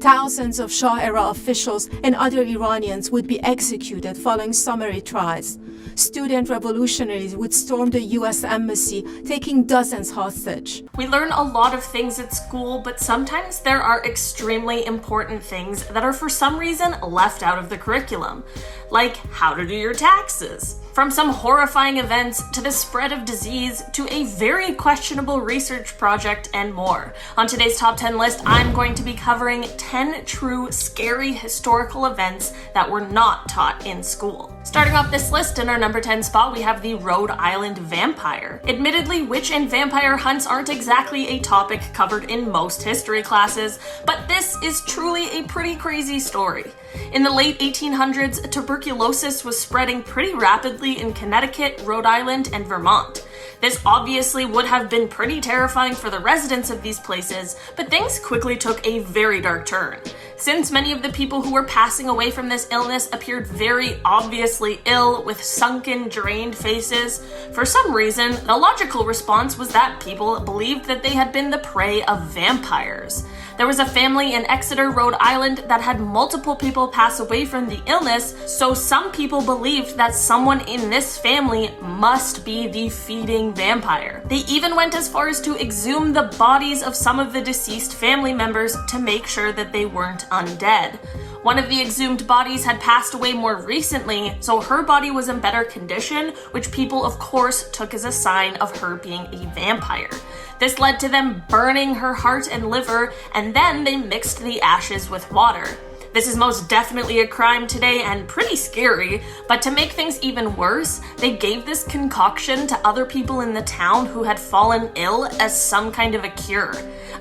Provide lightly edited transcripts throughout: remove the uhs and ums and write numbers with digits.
Thousands of Shah-era officials and other Iranians would be executed following summary trials. Student revolutionaries would storm the US embassy, taking dozens hostage. We learn a lot of things at school, but sometimes there are extremely important things that are for some reason left out of the curriculum, like how to do your taxes. From some horrifying events to the spread of disease to a very questionable research project and more. On today's top 10 list, I'm going to be covering 10 true scary historical events that were not taught in school. Starting off this list, in our number 10 spot, we have the Rhode Island vampire. Admittedly, witch and vampire hunts aren't exactly a topic covered in most history classes, but this is truly a pretty crazy story. In the late 1800s, tuberculosis was spreading pretty rapidly in Connecticut, Rhode Island, and Vermont. This obviously would have been pretty terrifying for the residents of these places, but things quickly took a very dark turn. Since many of the people who were passing away from this illness appeared very obviously ill with sunken, drained faces, for some reason, the logical response was that people believed that they had been the prey of vampires. There was a family in Exeter, Rhode Island that had multiple people pass away from the illness, so some people believed that someone in this family must be the feeding vampire. They even went as far as to exhume the bodies of some of the deceased family members to make sure that they weren't undead. One of the exhumed bodies had passed away more recently, so her body was in better condition, which people of course took as a sign of her being a vampire. This led to them burning her heart and liver, and then they mixed the ashes with water. This is most definitely a crime today and pretty scary, but to make things even worse, they gave this concoction to other people in the town who had fallen ill as some kind of a cure.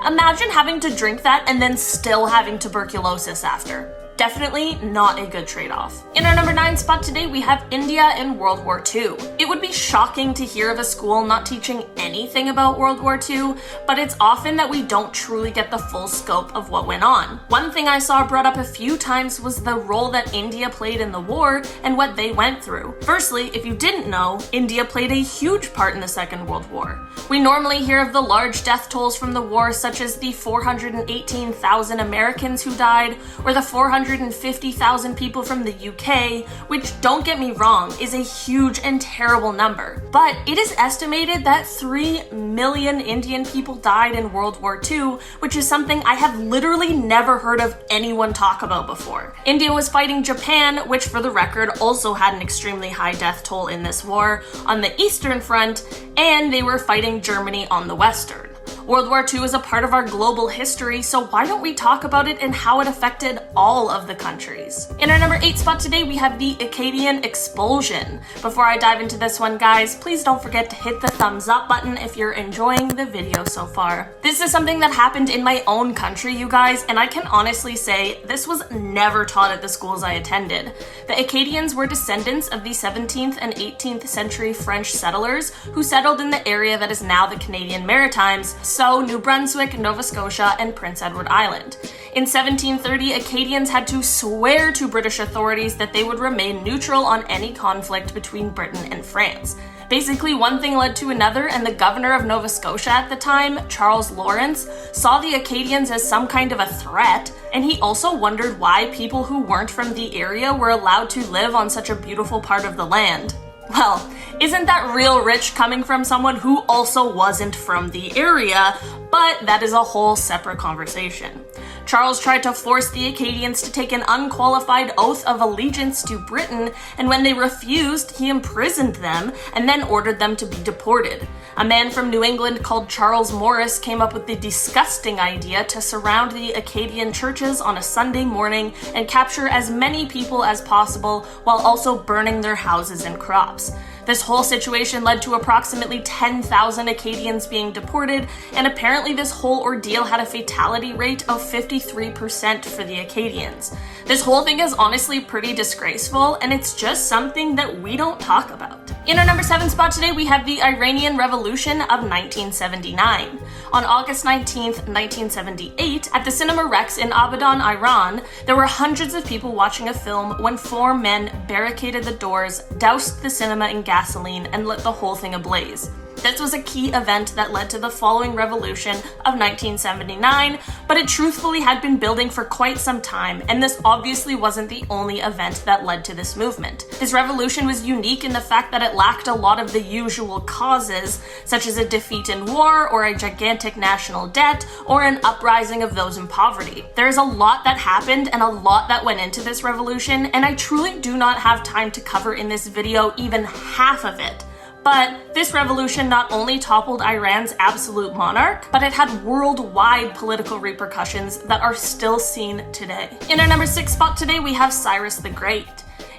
Imagine having to drink that and then still having tuberculosis after. Definitely not a good trade-off. In our number 9 spot today, we have India and World War II. It would be shocking to hear of a school not teaching anything about World War II, but it's often that we don't truly get the full scope of what went on. One thing I saw brought up a few times was the role that India played in the war and what they went through. Firstly, if you didn't know, India played a huge part in the Second World War. We normally hear of the large death tolls from the war, such as the 418,000 Americans who died, or the 450,000 people from the UK, which, don't get me wrong, is a huge and terrible number. But it is estimated that 3 million Indian people died in World War II, which is something I have literally never heard of anyone talk about before. India was fighting Japan, which for the record also had an extremely high death toll in this war, on the Eastern Front, and they were fighting Germany on the Western. World War II is a part of our global history, so why don't we talk about it and how it affected all of the countries? In our number 8 spot today, we have the ACADIAN expulsion. Before I dive into this one, guys, please don't forget to hit the thumbs up button if you're enjoying the video so far. This is something that happened in my own country, you guys, and I can honestly say this was never taught at the schools I attended. The Acadians were descendants of the 17th and 18th century French settlers who settled in the area that is now the Canadian Maritimes, so New Brunswick, Nova Scotia, and Prince Edward Island. In 1730, Acadians had to swear to British authorities that they would remain neutral on any conflict between Britain and France. Basically, one thing led to another, and the governor of Nova Scotia at the time, Charles Lawrence, saw the Acadians as some kind of a threat, and he also wondered why people who weren't from the area were allowed to live on such a beautiful part of the land. Well, isn't that real rich coming from someone who also wasn't from the area? But that is a whole separate conversation. Charles tried to force the Acadians to take an unqualified oath of allegiance to Britain, and when they refused, he imprisoned them and then ordered them to be deported. A man from New England called Charles Morris came up with the disgusting idea to surround the Acadian churches on a Sunday morning and capture as many people as possible while also burning their houses and crops. This whole situation led to approximately 10,000 Acadians being deported, and apparently this whole ordeal had a fatality rate of 53% for the Acadians. This whole thing is honestly pretty disgraceful, and it's just something that we don't talk about. In our number 7 spot today, we have the Iranian Revolution of 1979. On August 19th, 1978, at the Cinema Rex in Abadan, Iran, there were hundreds of people watching a film when 4 men barricaded the doors, doused the cinema in gasoline, and lit the whole thing ablaze. This was a key event that led to the following revolution of 1979, but it truthfully had been building for quite some time, and this obviously wasn't the only event that led to this movement. This revolution was unique in the fact that it lacked a lot of the usual causes, such as a defeat in war, or a gigantic national debt, or an uprising of those in poverty. There is a lot that happened and a lot that went into this revolution, and I truly do not have time to cover in this video even half of it. But this revolution not only toppled Iran's absolute monarch, but it had worldwide political repercussions that are still seen today. In our number 6 spot today, we have Cyrus the Great.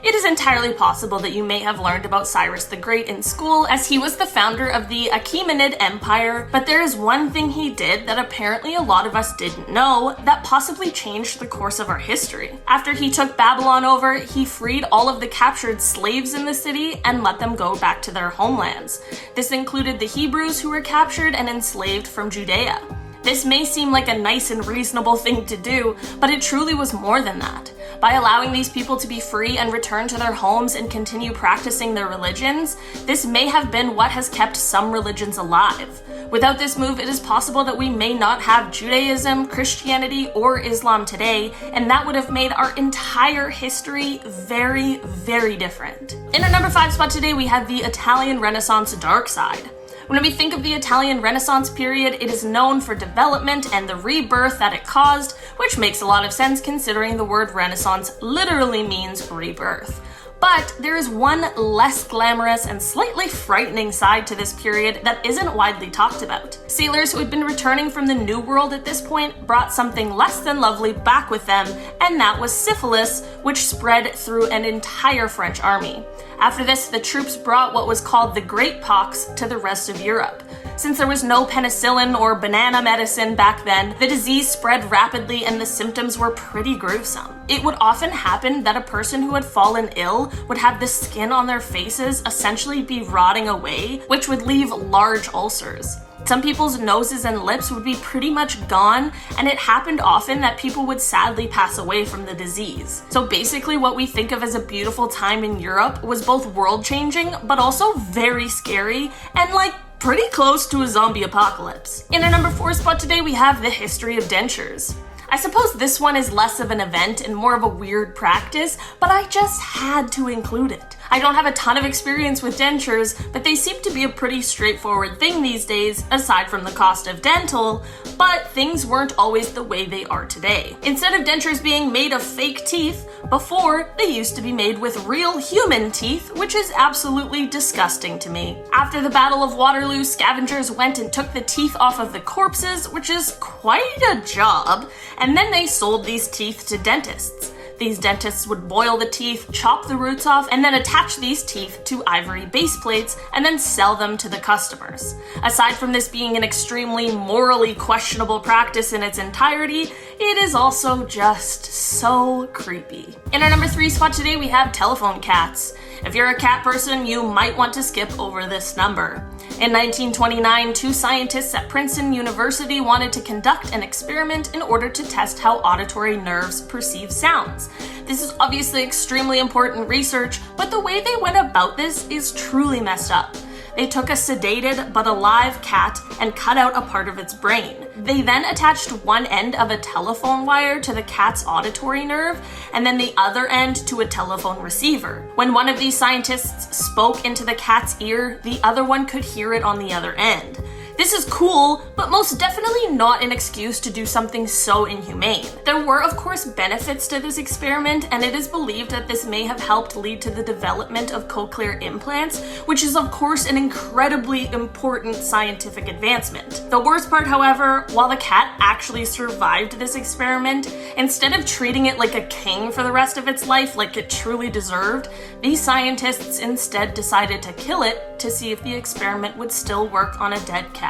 It is entirely possible that you may have learned about Cyrus the Great in school, as he was the founder of the Achaemenid Empire, but there is one thing he did that apparently a lot of us didn't know that possibly changed the course of our history. After he took Babylon over, he freed all of the captured slaves in the city and let them go back to their homelands. This included the Hebrews who were captured and enslaved from Judea. This may seem like a nice and reasonable thing to do, but it truly was more than that. By allowing these people to be free and return to their homes and continue practicing their religions, this may have been what has kept some religions alive. Without this move, it is possible that we may not have Judaism, Christianity, or Islam today, and that would have made our entire history very, very different. In our number 5 spot today, we have the Italian Renaissance dark side. When we think of the Italian Renaissance period, it is known for development and the rebirth that it caused, which makes a lot of sense considering the word Renaissance literally means rebirth. But there is one less glamorous and slightly frightening side to this period that isn't widely talked about. Sailors who had been returning from the New World at this point brought something less than lovely back with them, and that was syphilis, which spread through an entire French army. After this, the troops brought what was called the Great Pox to the rest of Europe. Since there was no penicillin or banana medicine back then, the disease spread rapidly and the symptoms were pretty gruesome. It would often happen that a person who had fallen ill would have the skin on their faces essentially be rotting away, which would leave large ulcers. Some people's noses and lips would be pretty much gone, and it happened often that people would sadly pass away from the disease. So basically what we think of as a beautiful time in Europe was both world-changing, but also very scary, and pretty close to a zombie apocalypse. In our number 4 spot today, we have the history of dentures. I suppose this one is less of an event and more of a weird practice, but I just had to include it. I don't have a ton of experience with dentures, but they seem to be a pretty straightforward thing these days, aside from the cost of dental, but things weren't always the way they are today. Instead of dentures being made of fake teeth, before they used to be made with real human teeth, which is absolutely disgusting to me. After the Battle of Waterloo, scavengers went and took the teeth off of the corpses, which is quite a job, and then they sold these teeth to dentists. These dentists would boil the teeth, chop the roots off, and then attach these teeth to ivory base plates and then sell them to the customers. Aside from this being an extremely morally questionable practice in its entirety, it is also just so creepy. In our number 3 spot today, we have telephone cats. If you're a cat person, you might want to skip over this number. In 1929, 2 scientists at Princeton University wanted to conduct an experiment in order to test how auditory nerves perceive sounds. This is obviously extremely important research, but the way they went about this is truly messed up. They took a sedated but alive cat and cut out a part of its brain. They then attached one end of a telephone wire to the cat's auditory nerve and then the other end to a telephone receiver. When one of these scientists spoke into the cat's ear, the other one could hear it on the other end. This is cool, but most definitely not an excuse to do something so inhumane. There were, of course, benefits to this experiment, and it is believed that this may have helped lead to the development of cochlear implants, which is, of course, an incredibly important scientific advancement. The worst part, however, while the cat actually survived this experiment, instead of treating it like a king for the rest of its life like it truly deserved, these scientists instead decided to kill it to see if the experiment would still work on a dead cat.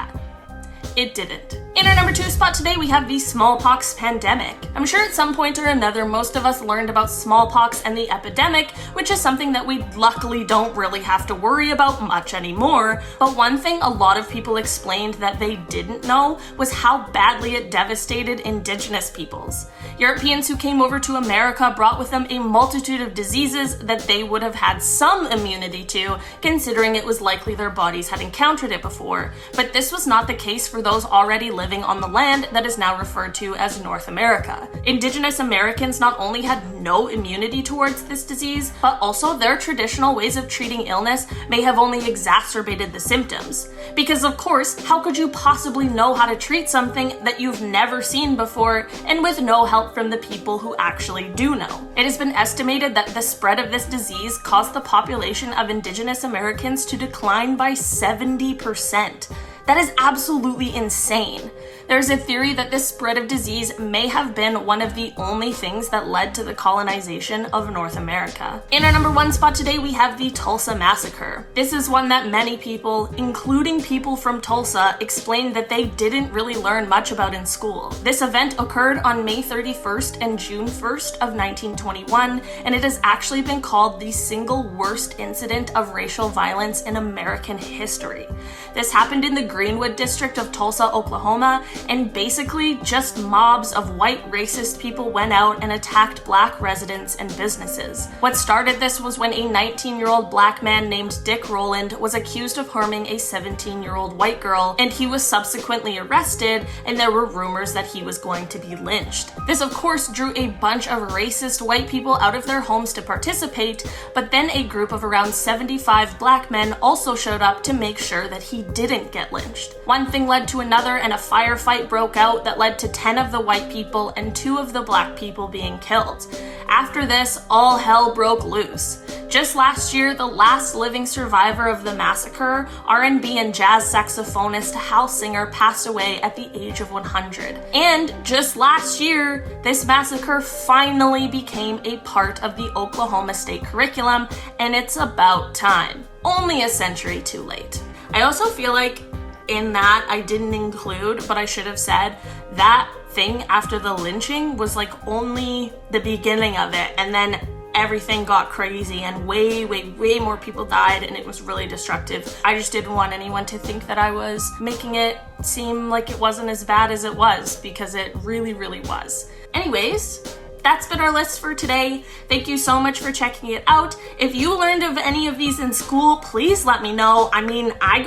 it didn't. In our number 2 spot today, we have the smallpox pandemic. I'm sure at some point or another, most of us learned about smallpox and the epidemic, which is something that we luckily don't really have to worry about much anymore. But one thing a lot of people explained that they didn't know was how badly it devastated indigenous peoples. Europeans who came over to America brought with them a multitude of diseases that they would have had some immunity to, considering it was likely their bodies had encountered it before. But this was not the case for those already living on the land that is now referred to as North America. Indigenous Americans not only had no immunity towards this disease, but also their traditional ways of treating illness may have only exacerbated the symptoms. Because of course, how could you possibly know how to treat something that you've never seen before and with no help from the people who actually do know? It has been estimated that the spread of this disease caused the population of Indigenous Americans to decline by 70%. That is absolutely insane. There's a theory that this spread of disease may have been one of the only things that led to the colonization of North America. In our number 1 spot today, we have the Tulsa Massacre. This is one that many people, including people from Tulsa, explained that they didn't really learn much about in school. This event occurred on May 31st and June 1st of 1921, and it has actually been called the single worst incident of racial violence in American history. This happened in the Greenwood district of Tulsa, Oklahoma, and basically just mobs of white racist people went out and attacked black residents and businesses. What started this was when a 19-year-old black man named Dick Rowland was accused of harming a 17-year-old white girl, and he was subsequently arrested, and there were rumors that he was going to be lynched. This of course drew a bunch of racist white people out of their homes to participate, but then a group of around 75 black men also showed up to make sure that he didn't get lynched. One thing led to another, and a firefight broke out that led to 10 of the white people and 2 of the black people being killed. After this, all hell broke loose. Just last year, the last living survivor of the massacre, R&B and jazz saxophonist Hal Singer, passed away at the age of 100. And just last year, this massacre finally became a part of the Oklahoma State curriculum, and it's about time. Only a century too late. I also feel like in that I didn't include, but I should have said, that thing after the lynching was like only the beginning of it, and then everything got crazy and way more people died, and it was really destructive. I just didn't want anyone to think that I was making it seem like it wasn't as bad as it was, because it really was. Anyways, that's been our list for today. Thank you so much for checking it out. If you learned of any of these in school, please let me know. I mean, I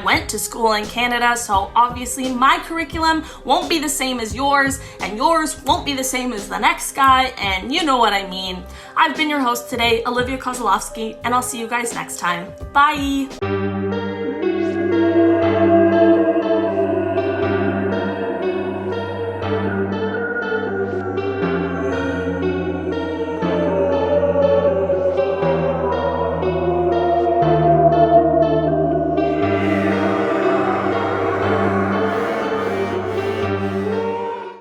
went to school in Canada, so obviously my curriculum won't be the same as yours, and yours won't be the same as the next guy, and you know what I mean. I've been your host today, Olivia Kozlowski, and I'll see you guys next time. Bye!